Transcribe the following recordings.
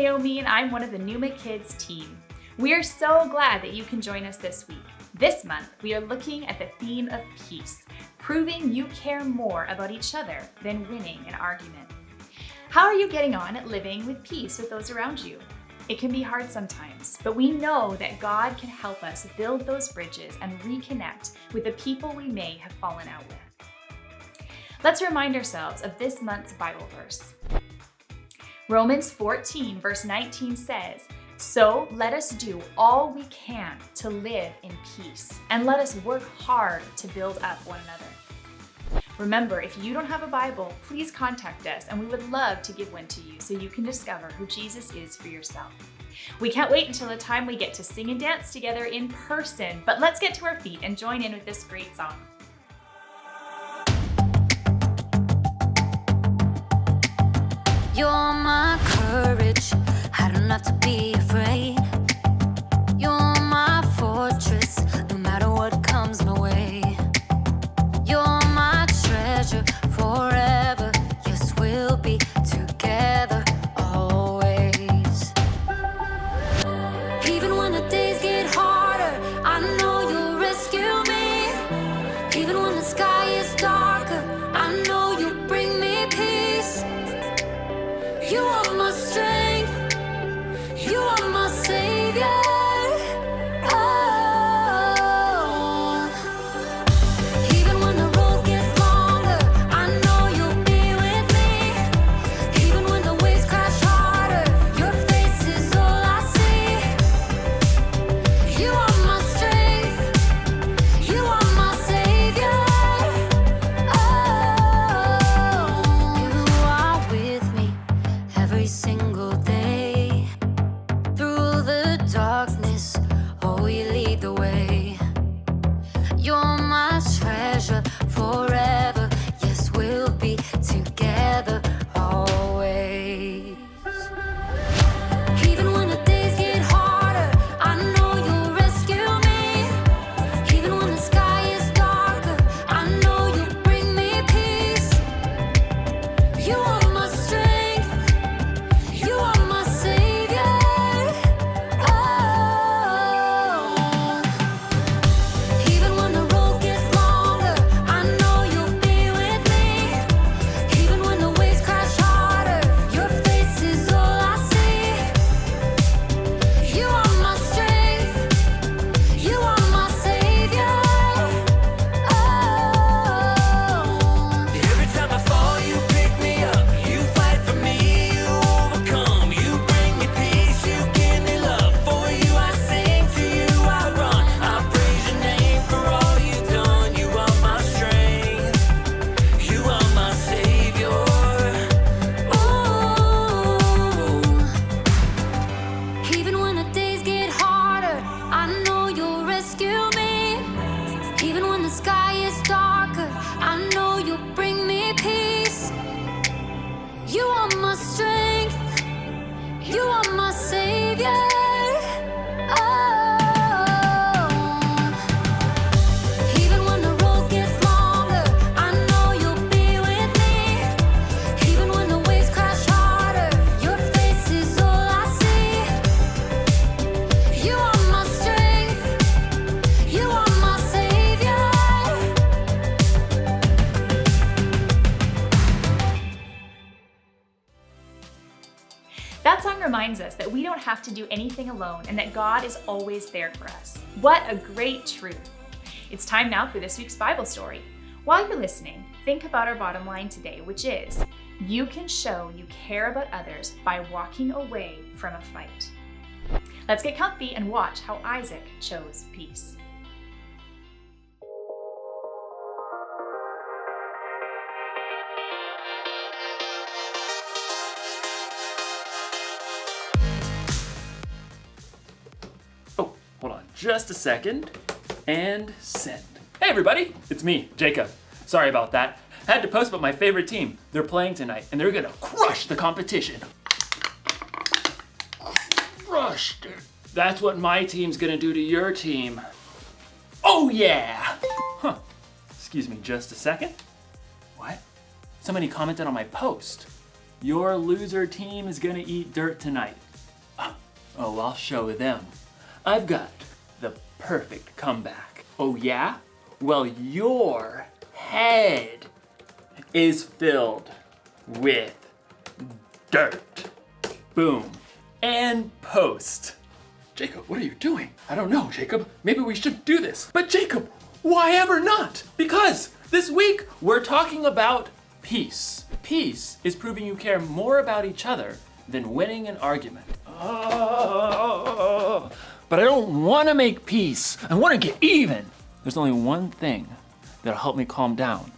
Naomi, and I'm one of the Numa Kids team. We are so glad that you can join us this week. This month, we are looking at the theme of peace, proving you care more about each other than winning an argument. How are you getting on at living with peace with those around you? It can be hard sometimes, but we know that God can help us build those bridges and reconnect with the people we may have fallen out with. Let's remind ourselves of this month's Bible verse. Romans 14, verse 19 says, "So let us do all we can to live in peace, and let us work hard to build up one another." Remember, if you don't have a Bible, please contact us and we would love to give one to you so you can discover who Jesus is for yourself. We can't wait until the time we get to sing and dance together in person, but let's get to our feet and join in with this great song. You're my courage, I don't have to be afraid. You're my fortress, no matter what comes my way. You're my treasure forever, yes, we'll be together always. Even when the days get harder, I know you'll rescue me. Even when the sky is darker, I know you'll bring me peace. You are my strength, you are my savior. Even when the road gets longer, I know you'll be with me. Even when the waves crash harder, your face is all I see. You are my strength, you are my savior. You are with me every single day. Through the darkness, oh, you lead the way. You're my treasure forever, yes, we'll be together always. Even when the days get harder, I know you'll rescue me. Even when the sky is darker, I know you'll bring me peace. You are my strength, you are my savior. Even when the road gets longer, I know you'll be with me. Even when the waves crash harder, your face is all I see. You are my strength, you are my savior. Every time I fall, you pick me up. You fight for me, you overcome. You bring me peace, you give me love. For you I sing, to you I run. I praise your name for all you've done. You are my strength, you are my savior. Even when the days get harder, I know you'll rescue me. Even when the sky is darker, I know you'll bring me peace. You are my strength, you are my savior. Even when the road gets longer, I know you'll be with me. Even when the waves crash harder, your face is all I see. You are my strength, you are my savior. That song reminds us that we don't have to do anything alone and that God is always there for us. What a great truth. It's time now for this week's Bible story. While you're listening, think about our bottom line today, which is, you can show you care about others by walking away from a fight. Let's get comfy and watch how Isaac chose peace. Oh, hold on just a second. And send. Hey everybody, it's me, Jacob. Sorry about that. Had to post about my favorite team. They're playing tonight and they're gonna crush the competition. Crushed. That's what my team's gonna do to your team. Oh yeah! Huh. Excuse me just a second. What? Somebody commented on my post. Your loser team is gonna eat dirt tonight. Oh, I'll show them. I've got the perfect comeback. Oh yeah? Well, your head is filled with dirt. Boom. And post. Jacob, what are you doing? I don't know, Jacob. Maybe we should do this. But Jacob, why ever not? Because this week we're talking about peace. Peace is proving you care more about each other than winning an argument. Oh, but I don't want to make peace. I want to get even. There's only one thing that'll help me calm down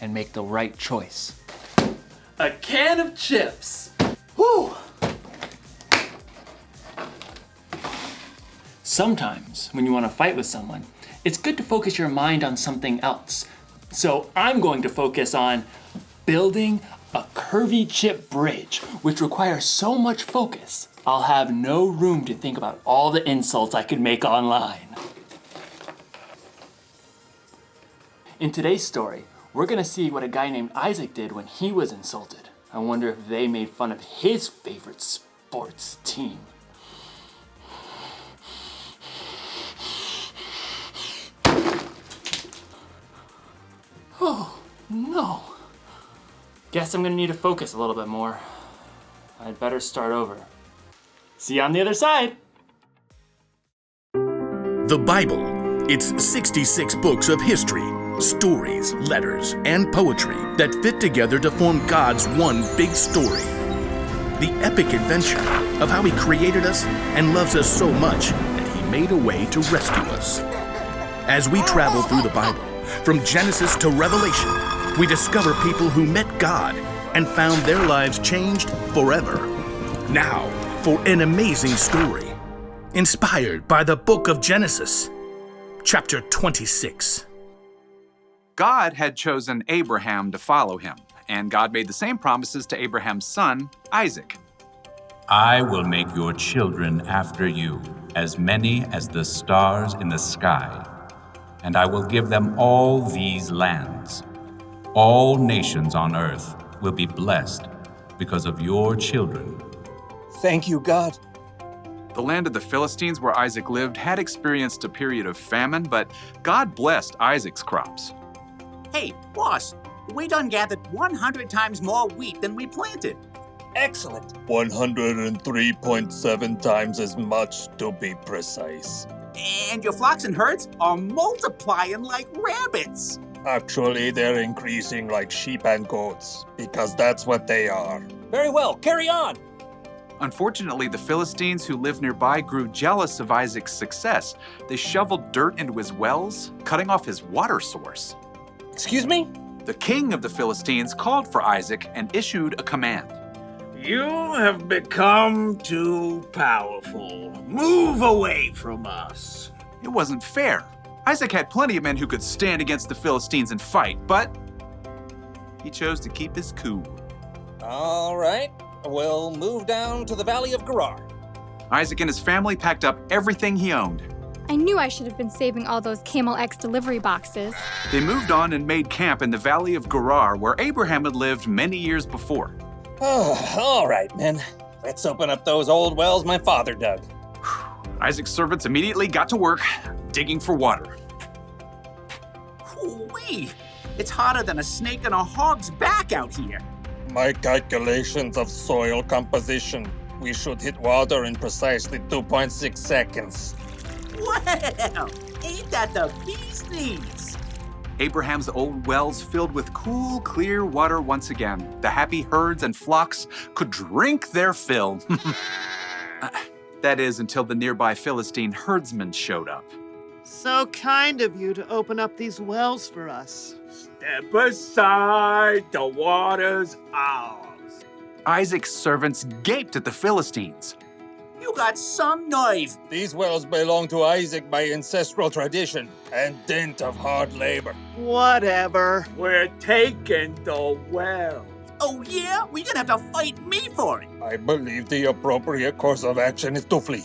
and make the right choice. A can of chips. Whew. Sometimes when you want to fight with someone, it's good to focus your mind on something else. So I'm going to focus on building a curvy chip bridge, which requires so much focus, I'll have no room to think about all the insults I could make online. In today's story, we're gonna see what a guy named Isaac did when he was insulted. I wonder if they made fun of his favorite sports team. Oh, no. Guess I'm gonna need to focus a little bit more. I'd better start over. See you on the other side. The Bible. It's 66 books of history, stories, letters, and poetry that fit together to form God's one big story. The epic adventure of how He created us and loves us so much that He made a way to rescue us. As we travel through the Bible, from Genesis to Revelation, we discover people who met God and found their lives changed forever. Now, for an amazing story, inspired by the book of Genesis, chapter 26. God had chosen Abraham to follow him, and God made the same promises to Abraham's son, Isaac. I will make your children after you, as many as the stars in the sky, and I will give them all these lands. All nations on earth will be blessed because of your children. Thank you, God. The land of the Philistines where Isaac lived had experienced a period of famine, but God blessed Isaac's crops. Hey, boss, we done gathered 100 times more wheat than we planted. Excellent. 103.7 times as much to be precise. And your flocks and herds are multiplying like rabbits. Actually, they're increasing like sheep and goats, because that's what they are. Very well, carry on. Unfortunately, the Philistines who lived nearby grew jealous of Isaac's success. They shoveled dirt into his wells, cutting off his water source. Excuse me? The king of the Philistines called for Isaac and issued a command. You have become too powerful. Move away from us. It wasn't fair. Isaac had plenty of men who could stand against the Philistines and fight, but he chose to keep his cool. All right, we'll move down to the Valley of Gerar. Isaac and his family packed up everything he owned. I knew I should have been saving all those Camel X delivery boxes. They moved on and made camp in the Valley of Gerar, where Abraham had lived many years before. Oh, all right, men. Let's open up those old wells my father dug. Isaac's servants immediately got to work, digging for water. Whoo-wee! It's hotter than a snake in a hog's back out here. My calculations of soil composition. We should hit water in precisely 2.6 seconds. Well, ain't that the bee's knees? Abraham's old wells filled with cool, clear water once again. The happy herds and flocks could drink their fill. That is, until the nearby Philistine herdsmen showed up. So kind of you to open up these wells for us. Step aside, the water's ours. Isaac's servants gaped at the Philistines. You got some nerve. These wells belong to Isaac by ancestral tradition and dint of hard labor. Whatever. We're taking the well. Oh yeah? We're gonna have to fight me for it. I believe the appropriate course of action is to flee.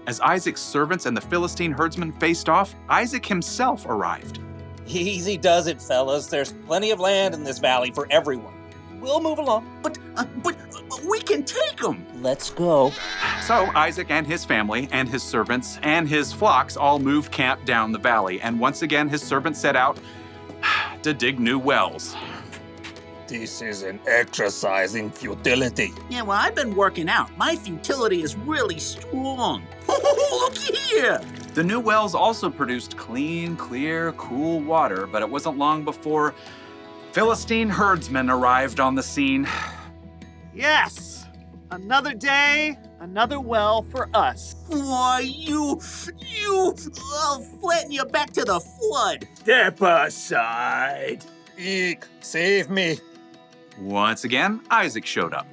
As Isaac's servants and the Philistine herdsmen faced off, Isaac himself arrived. Easy does it, fellas. There's plenty of land in this valley for everyone. We'll move along. But we can take them. Let's go. So Isaac and his family and his servants and his flocks all moved camp down the valley, and once again his servants set out to dig new wells. This is an exercise in futility. Yeah, well, I've been working out. My futility is really strong. Look here! The new wells also produced clean, clear, cool water, but it wasn't long before Philistine herdsmen arrived on the scene. Yes! Another day, another well for us. Why, I'll flatten you back to the flood. Step aside. Eek, save me. Once again, Isaac showed up.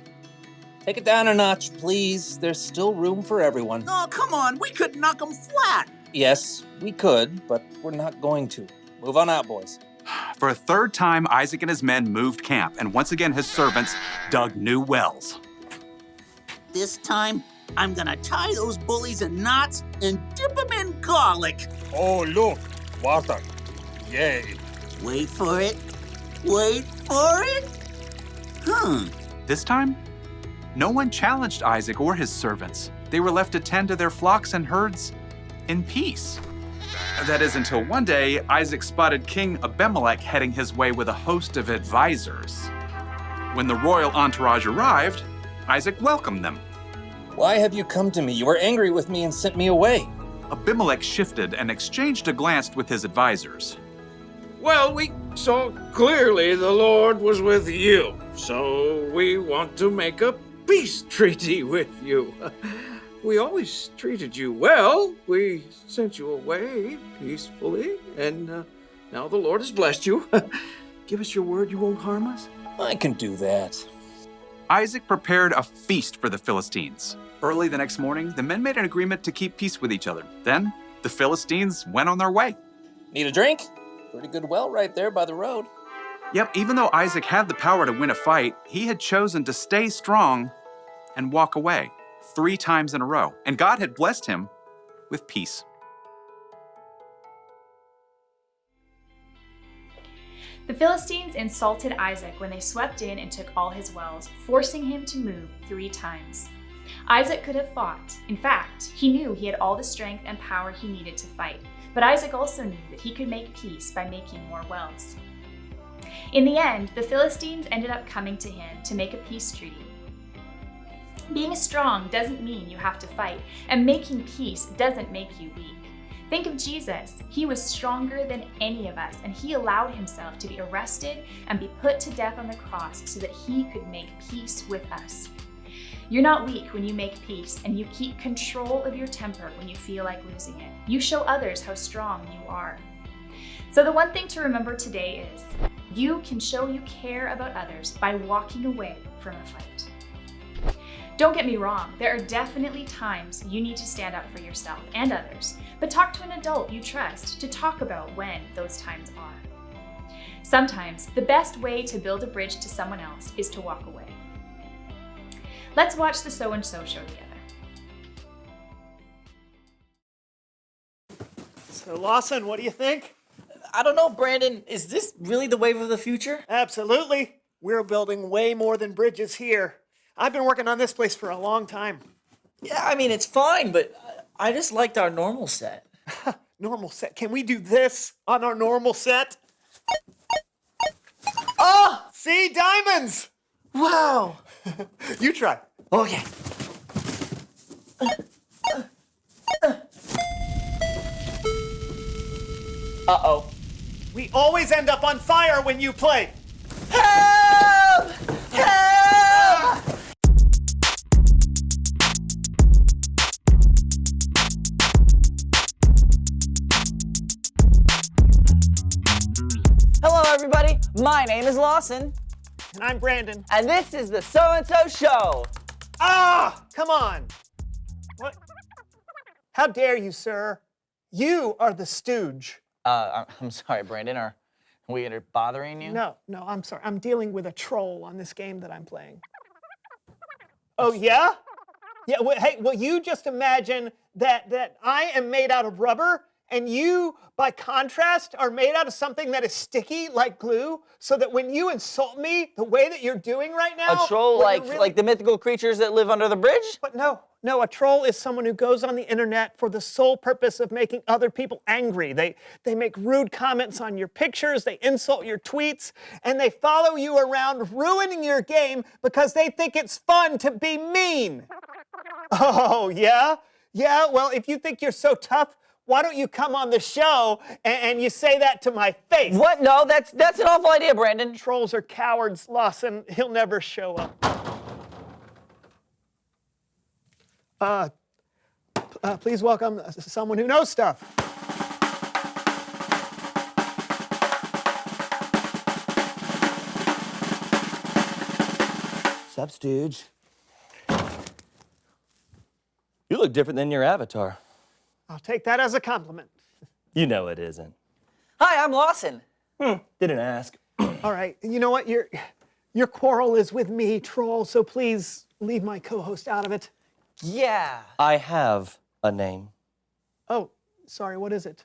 Take it down a notch, please. There's still room for everyone. Oh, come on, we could knock them flat. Yes, we could, but we're not going to. Move on out, boys. For a third time, Isaac and his men moved camp, and once again his servants dug new wells. This time, I'm gonna tie those bullies in knots and dip them in garlic. Oh, look, water. Yay. Wait for it. Wait for it. This time, no one challenged Isaac or his servants. They were left to tend to their flocks and herds in peace. That is until one day, Isaac spotted King Abimelech heading his way with a host of advisors. When the royal entourage arrived, Isaac welcomed them. Why have you come to me? You were angry with me and sent me away. Abimelech shifted and exchanged a glance with his advisors. Well, we saw clearly the Lord was with you, so we want to make a peace treaty with you. We always treated you well. We sent you away peacefully, and now the Lord has blessed you. Give us your word you won't harm us. I can do that. Isaac prepared a feast for the Philistines. Early the next morning, the men made an agreement to keep peace with each other. Then, the Philistines went on their way. Need a drink? Pretty good well right there by the road. Yep, even though Isaac had the power to win a fight, he had chosen to stay strong and walk away 3 times in a row. And God had blessed him with peace. The Philistines insulted Isaac when they swept in and took all his wells, forcing him to move 3 times. Isaac could have fought. In fact, he knew he had all the strength and power he needed to fight. But Isaac also knew that he could make peace by making more wells. In the end, the Philistines ended up coming to him to make a peace treaty. Being strong doesn't mean you have to fight, and making peace doesn't make you weak. Think of Jesus. He was stronger than any of us, and he allowed himself to be arrested and be put to death on the cross so that he could make peace with us. You're not weak when you make peace, and you keep control of your temper when you feel like losing it. You show others how strong you are. So the one thing to remember today is, you can show you care about others by walking away from a fight. Don't get me wrong, there are definitely times you need to stand up for yourself and others, but talk to an adult you trust to talk about when those times are. Sometimes, the best way to build a bridge to someone else is to walk away. Let's watch the So and So show together. So, Lawson, what do you think? I don't know, Brandon. Is this really the wave of the future? Absolutely. We're building way more than bridges here. I've been working on this place for a long time. Yeah, I mean, it's fine, but I just liked our normal set. Normal set? Can we do this on our normal set? Oh! See? Diamonds! Wow! You try. Okay. Uh-oh. We always end up on fire when you play. Help! Help! Hello, everybody. My name is Lawson. And I'm Brandon. And this is the So and So Show. Ah! Come on. What? How dare you, sir? You are the stooge. I'm sorry, Brandon. Are we bothering you? No, I'm sorry. I'm dealing with a troll on this game that I'm playing. Oh, yeah? Yeah, well, hey, will you just imagine that I am made out of rubber And you, by contrast, are made out of something that is sticky like glue, so that when you insult me the way that you're doing right now... A troll what you're like the mythical creatures that live under the bridge? But no, a troll is someone who goes on the internet for the sole purpose of making other people angry. They make rude comments on your pictures, they insult your tweets, and they follow you around ruining your game because they think it's fun to be mean. Oh, yeah? Yeah, well, if you think you're so tough, why don't you come on the show and you say that to my face? What? No, that's an awful idea, Brandon. Trolls are cowards, Lawson. He'll never show up. Please welcome someone who knows stuff. Sup, Stooge? You look different than your avatar. I'll take that as a compliment. You know it isn't. Hi, I'm Lawson. Didn't ask. All right, you know what? Your quarrel is with me, troll, so please leave my co-host out of it. Yeah. I have a name. Oh, sorry, what is it?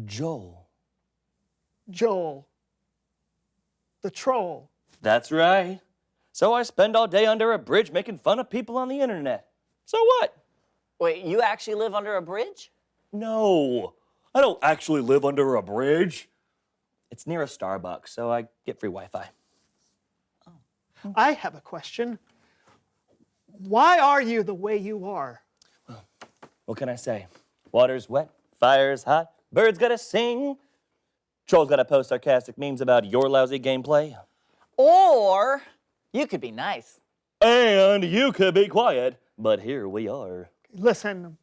Joel. Joel. The troll. That's right. So I spend all day under a bridge making fun of people on the internet. So what? Wait, you actually live under a bridge? No, I don't actually live under a bridge. It's near a Starbucks, so I get free Wi-Fi. I have a question. Why are you the way you are? What can I say? Water's wet, fire's hot, birds gotta sing. Trolls gotta post sarcastic memes about your lousy gameplay. Or you could be nice. And you could be quiet, but here we are. Listen,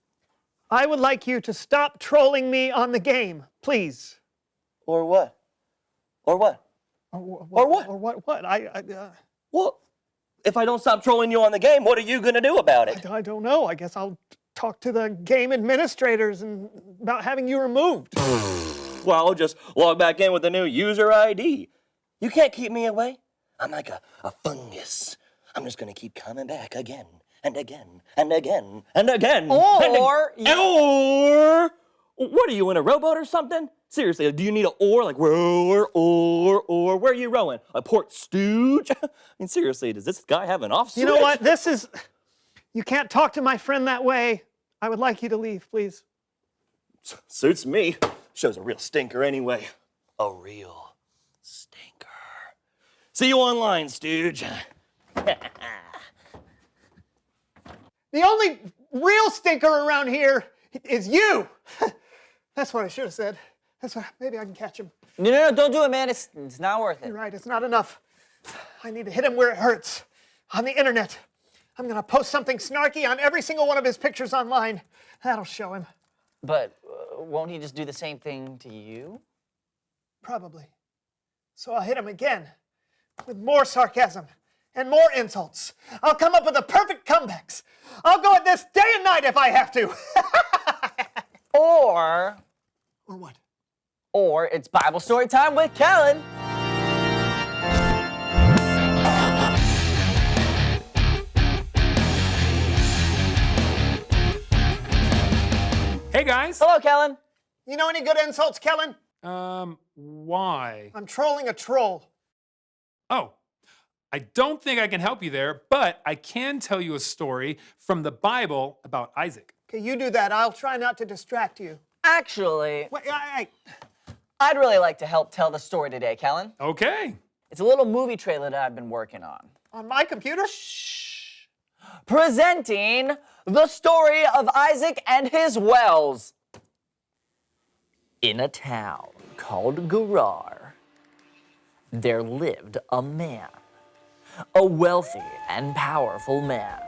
I would like you to stop trolling me on the game, please. Or what? Or what? Or what? Or what? Well, if I don't stop trolling you on the game, what are you gonna do about it? I don't know. I guess I'll talk to the game administrators about having you removed. Well, I'll just log back in with a new user ID. You can't keep me away. I'm like a fungus. I'm just gonna keep coming back again and again and again and again. Or what are you, in a rowboat or something? Seriously, do you need an oar? Like rower, or where are you rowing? A Port Stooge? I mean, seriously, does this guy have an off switch? You know what? You can't talk to my friend that way. I would like you to leave, please. Suits me. Show's a real stinker anyway. A real stinker. See you online, Stooge. The only real stinker around here is you. That's what I should have said. Maybe I can catch him. No, don't do it, man. It's not worth it. You're right, it's not enough. I need to hit him where it hurts. On the internet. I'm gonna post something snarky on every single one of his pictures online. That'll show him. But won't he just do the same thing to you? Probably. So I'll hit him again with more sarcasm and more insults. I'll come up with the perfect comebacks. I'll go at this day and night if I have to. Or what? Or it's Bible story time with Kellen. Hey guys. Hello, Kellen. You know any good insults, Kellen? Why? I'm trolling a troll. Oh, I don't think I can help you there, but I can tell you a story from the Bible about Isaac. Okay, you do that. I'll try not to distract you. Actually, Wait, I'd really like to help tell the story today, Kellen. Okay. It's a little movie trailer that I've been working on. On my computer? Shh. Presenting the story of Isaac and his wells. In a town called Gerar, there lived a man. A wealthy and powerful man.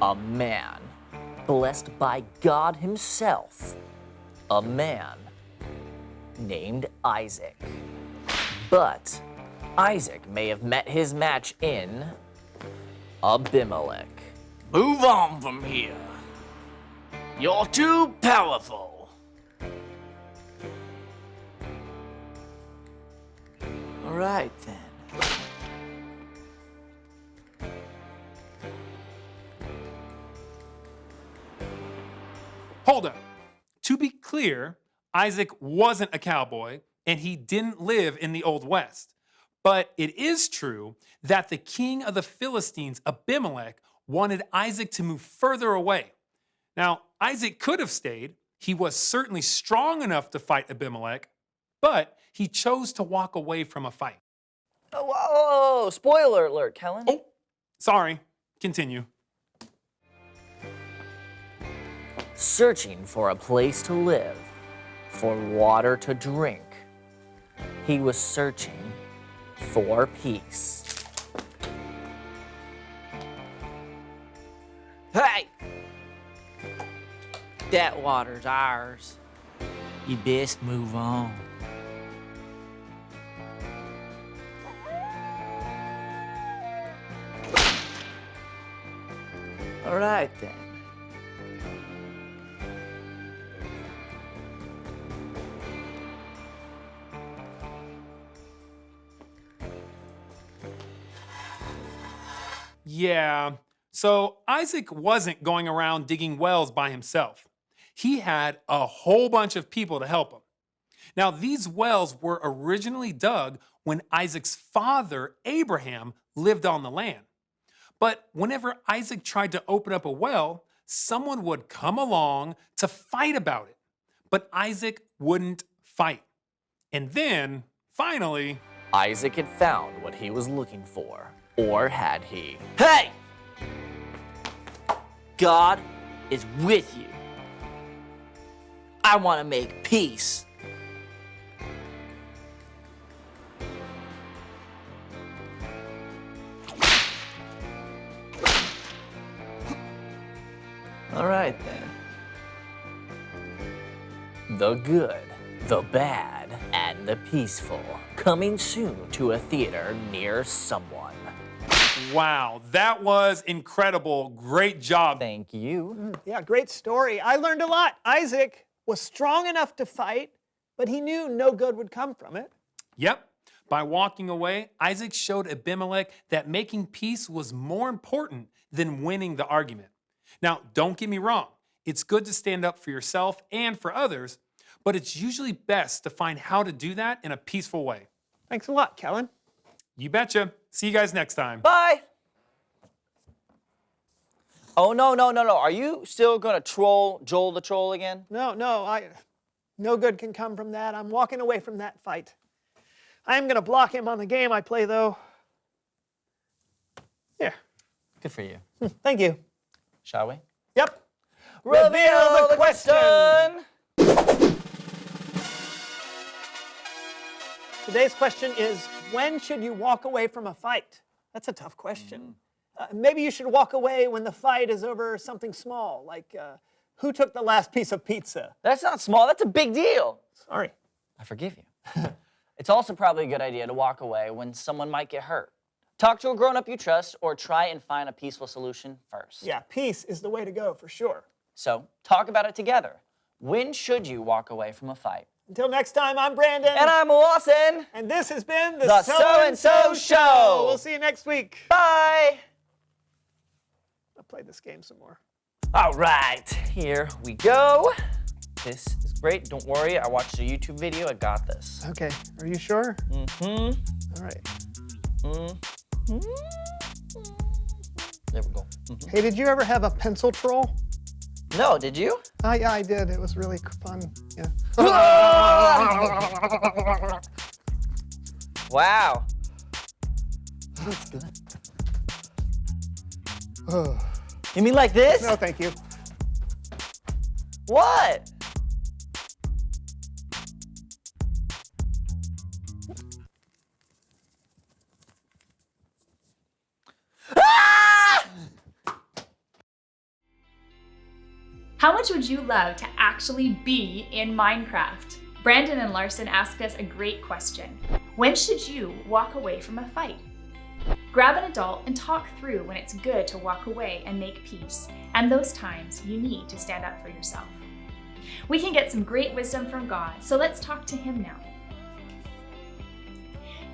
A man blessed by God himself. A man named Isaac. But Isaac may have met his match in Abimelech. Move on from here. You're too powerful. All right, then. Hold up. To be clear, Isaac wasn't a cowboy, and he didn't live in the Old West. But it is true that the king of the Philistines, Abimelech, wanted Isaac to move further away. Now, Isaac could have stayed. He was certainly strong enough to fight Abimelech, but he chose to walk away from a fight. Oh, whoa, spoiler alert, Kellen. Oh, sorry. Continue. Searching for a place to live, for water to drink, he was searching for peace. Hey! That water's ours. You best move on. All right, then. Yeah, so Isaac wasn't going around digging wells by himself. He had a whole bunch of people to help him. Now, these wells were originally dug when Isaac's father, Abraham, lived on the land. But whenever Isaac tried to open up a well, someone would come along to fight about it. But Isaac wouldn't fight. And then, finally, Isaac had found what he was looking for. Or had he? Hey! God is with you. I want to make peace. All right, then. The good, the bad, and the peaceful. Coming soon to a theater near someone. wow, that was incredible. Great job. Thank you. Yeah, great story. I learned a lot. Isaac was strong enough to fight, but he knew no good would come from it. Yep. By walking away, Isaac showed Abimelech that making peace was more important than winning the argument. Now, don't get me wrong. It's good to stand up for yourself and for others, but it's usually best to find how to do that in a peaceful way. Thanks a lot, Kellen. You betcha. See you guys next time. Bye. Oh, no. Are you still going to troll Joel the Troll again? No, no good can come from that. I'm walking away from that fight. I am going to block him on the game I play, though. Here. Good for you. Thank you. Shall we? Yep. Reveal the question. Today's question is, when should you walk away from a fight? That's a tough question. Maybe you should walk away when the fight is over something small, like who took the last piece of pizza? That's not small. That's a big deal. Sorry. I forgive you. It's also probably a good idea to walk away when someone might get hurt. Talk to a grown-up you trust or try and find a peaceful solution first. Yeah, peace is the way to go for sure. So talk about it together. When should you walk away from a fight? Until next time, I'm Brandon. And I'm Lawson. And this has been The So-and-So Show. We'll see you next week. Bye. I'll play this game some more. All right, here we go. This is great. Don't worry, I watched a YouTube video. I got this. Okay, are you sure? Mm-hmm. All right. Mm-hmm. There we go. Mm-hmm. Hey, did you ever have a pencil troll? No, did you? Yeah, I did. It was really fun. Yeah. Wow. That's good. You mean like this? No, thank you. What? How much would you love to actually be in Minecraft? Brandon and Larson asked us a great question. When should you walk away from a fight? Grab an adult and talk through when it's good to walk away and make peace, and those times you need to stand up for yourself. We can get some great wisdom from God, so let's talk to Him now.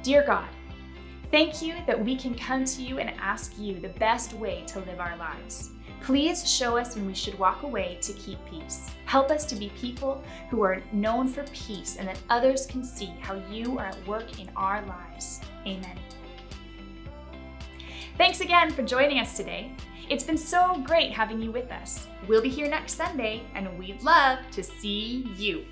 Dear God, thank you that we can come to you and ask you the best way to live our lives. Please show us when we should walk away to keep peace. Help us to be people who are known for peace and that others can see how you are at work in our lives. Amen. Thanks again for joining us today. It's been so great having you with us. We'll be here next Sunday, and we'd love to see you.